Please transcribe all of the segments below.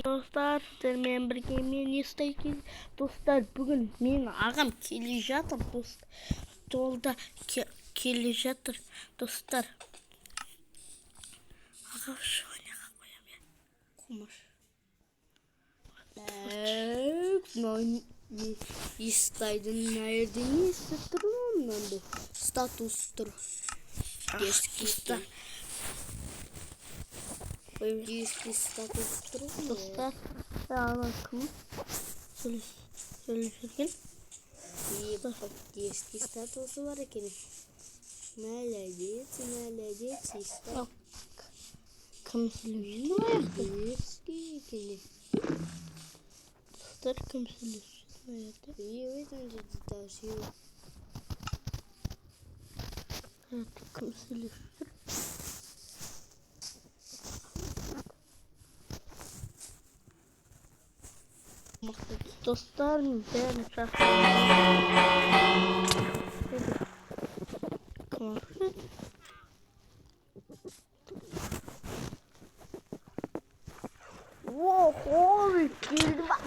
Достар, сіздермен бірге мен естайын. Достар, бүгін менің ағам келе жатыр, достар. Жолда келе жатыр, достар. Ағам шоғыняға қоям, я. Құмыш. Естайдың нәрден естіп тұрмын, мынандай статус тұр. Естар. Диски статус тұрып, достар. Ана кім? Сөйлесерген? Диски статусы бар екен. Молодец, естар. Кім сөйлесерген? Диски екен. Достар, кім сөйлесерген? Өйтім жеді таушы. Кім сөйлесерген? Достар, бәрін ой, келді ба?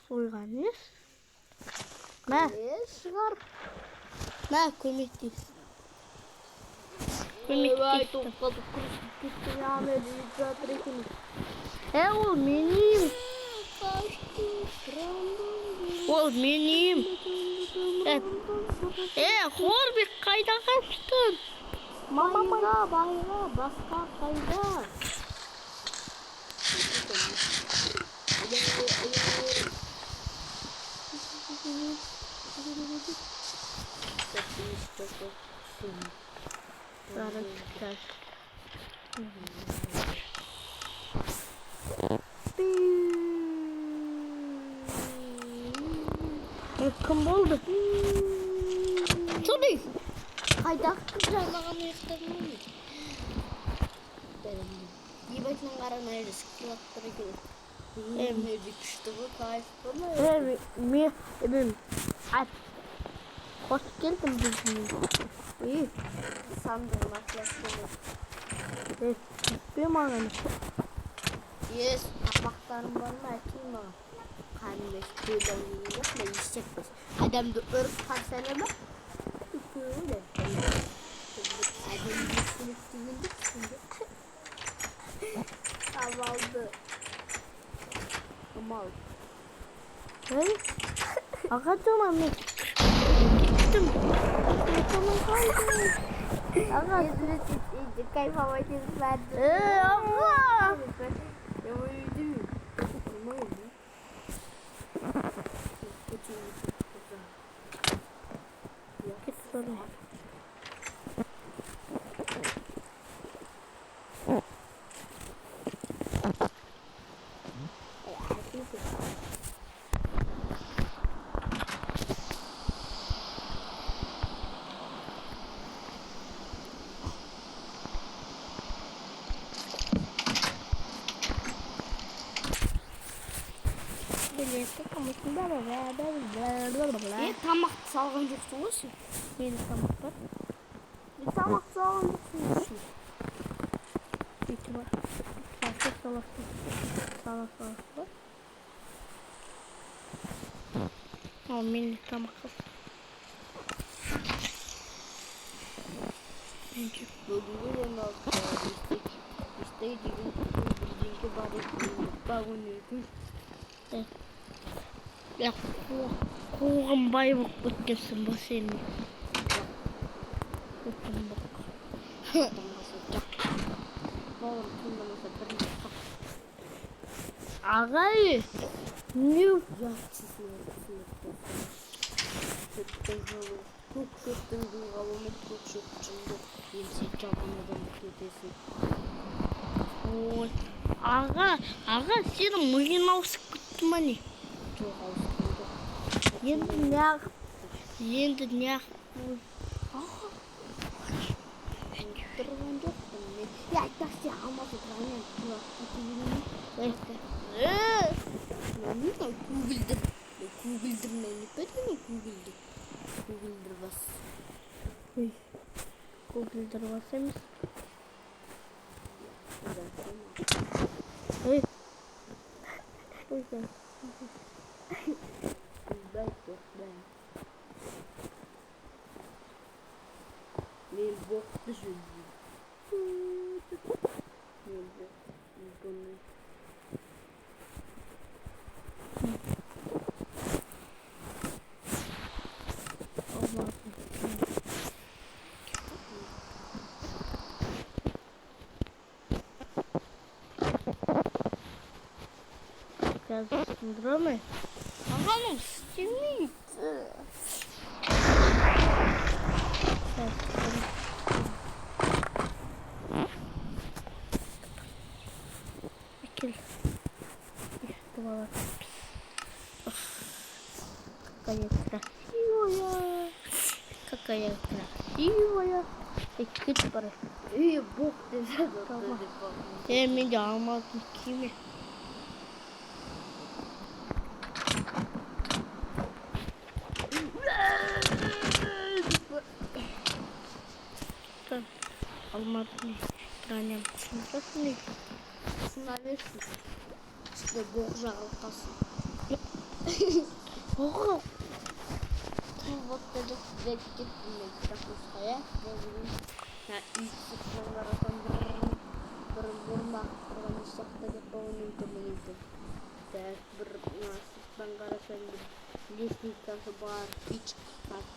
Сойған ес? Мә? Шығар. Мә, көмектес. Ол менің. Ол менің. Хорбек, қайда қаштың? Байға, басқа қайда? Кім болды? Çoğday. Қайдағы қыздар маған ұйықтадың ме? Ебайтынан қаран айры сықылап тұр екен. Мерді күшті ғой, кайф болма. Қош келдім біздің. Сандығын ашыласың. Түспе маған. Ес, тапақтарым бар ма әкей маған? Қанбес, бөлі жоқ па, естекпес. Адамды өріп қарсаны ба? Өкеуілі. Адамды естелік дегенде түсінді. Амалды. Амал. Аға жома мен. Кеттім. Кеттімін қалды. Аға. Кайфамайтын бәрді. Аға. Я ойды. Ойды. Кетті. Тамақты салған жоқсың ғой сен? Мені тамақ бар. Тамақты салған жоқсың үшін. Бүйті бар. Сәсек саласың. Саласы бар. Ал, мені тамақ қыз. Бөлігі ең алты. Істей деген бірдеңке бар екен. Бағын өкіл. Қуғын бай болып өткенсің ба сені? Өткен бақ. Бауыр тыңдамаса бірінші қақ. Ағай! Не? Көк шөптің ғалымет көк шөп жынды. Елсе жабын адамды кетесің. Аға, сені мұйын ауысып күтті ма не? Жоқ, ауысып күтті. Енді не ақ? Аға, тұрған жоқпын мен. Айтпақсы алмасы тұрғаннан тұрақ кетегені ме? Көгілдір мені бәдені көгілдір. Көгілдір бас. Көгілдір бас емес. Мен боқты жүрдім. Мен бұны. Сейчас синдромы. Ага, стимится. Акель. Бывало. Какая красивая. Какая красивая. Экит пора. Бог ты задал. Меня алмазный кими. Алмазный транем. Смотри. Сынаверсің. Іште боқ жағылқасын. Ого. Вот это кеттім мен кітапқа, я? Үй сұрқылардан бір бұрмақ тұрған ешақта деп бауынымды. Бір сырттан қарасаң бір лестницасы бар,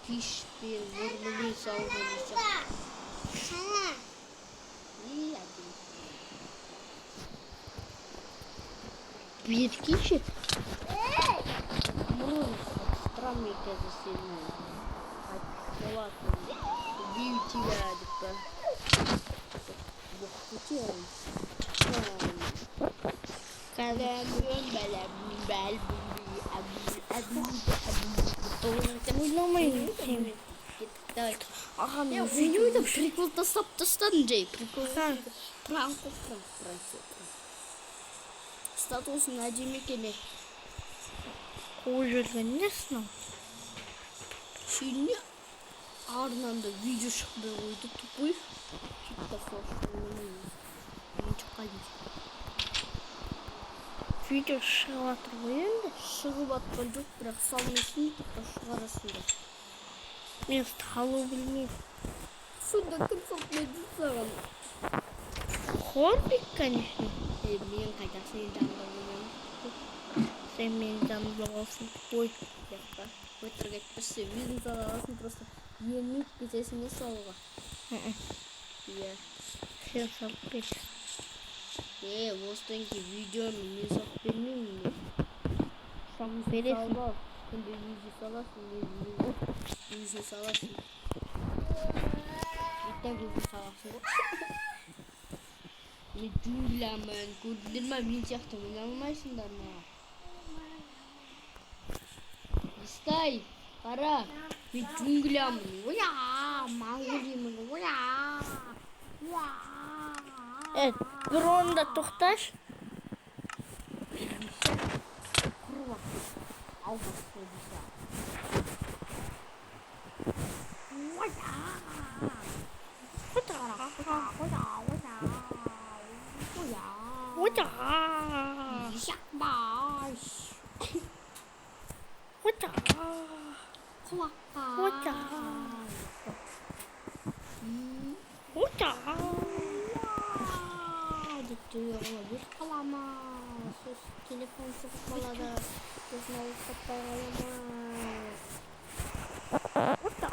пеш пен мұрмымен салған ешақта. Биркичи? Странный каза сильный. Ладно, убью тебя, типа. Бог потерян. Ага, мен видеода прикол тастап тастадым жай. Пранк. Статусын әдемі келе. Қой жүрген несін? Şimdi ardından video çıkmaya koydu tupur. İlk defa şunu çıkayım. Video шығып жатыр ғой енді. Шығып атқан жоқ, бірақ салмайсың шығарасыңдар. Мен салу білмеймін. Сонда кім салмайды саған? Хорбик, конечно. Мен қайда сені жанымда болмаймын. Сен мені жанымда болсын. Ой. Өтірік айтпашы, өзің сала аласың, просто ермейіп кетесің де салуға. Иә. Сен салып бересің. Осыдан кейін видеоны мен салып бермеймін. Салып бересің. Күнде видео саласың, өзің саласың. Ертең өзің саласың ғой. Мен джунглямын, көрдіңдер ме, мен сияқты ойнай алмайсыңдар ма? Стай, қара, мен джунглямын. Оя, моңғолимын. Оя. Bir onda toxtaş. Құрылап. Алғаш қойдыса. Оя. Oda. Жақбаш. Oda. Құлаққа. Oda. Oda. Депті оғыла бір қалама. Сөз телефон шығып қалады. Сөзін алып қаптай қалама. Oda.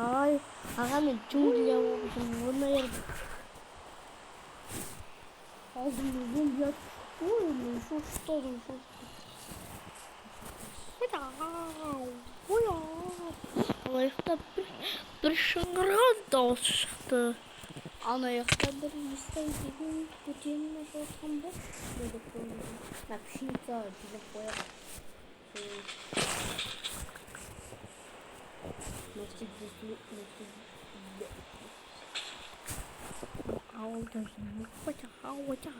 Ay. Ağa men джунглия болдым. Ойнайын. Алдымда зомби ой, мен шошытадым. Oda. Oya. Аяқта бір шыңғырған дауыс шықты. Ана жақта бір естай деген көтеріне жолатқан ба? Деді қойды. Пшеница жинап қояға. Ауылда жүрмек. Oda.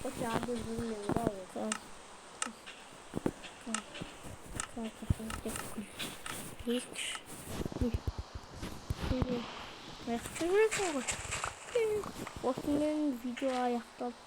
Қочады жүрмең бауы. Осымен видео аяқталды.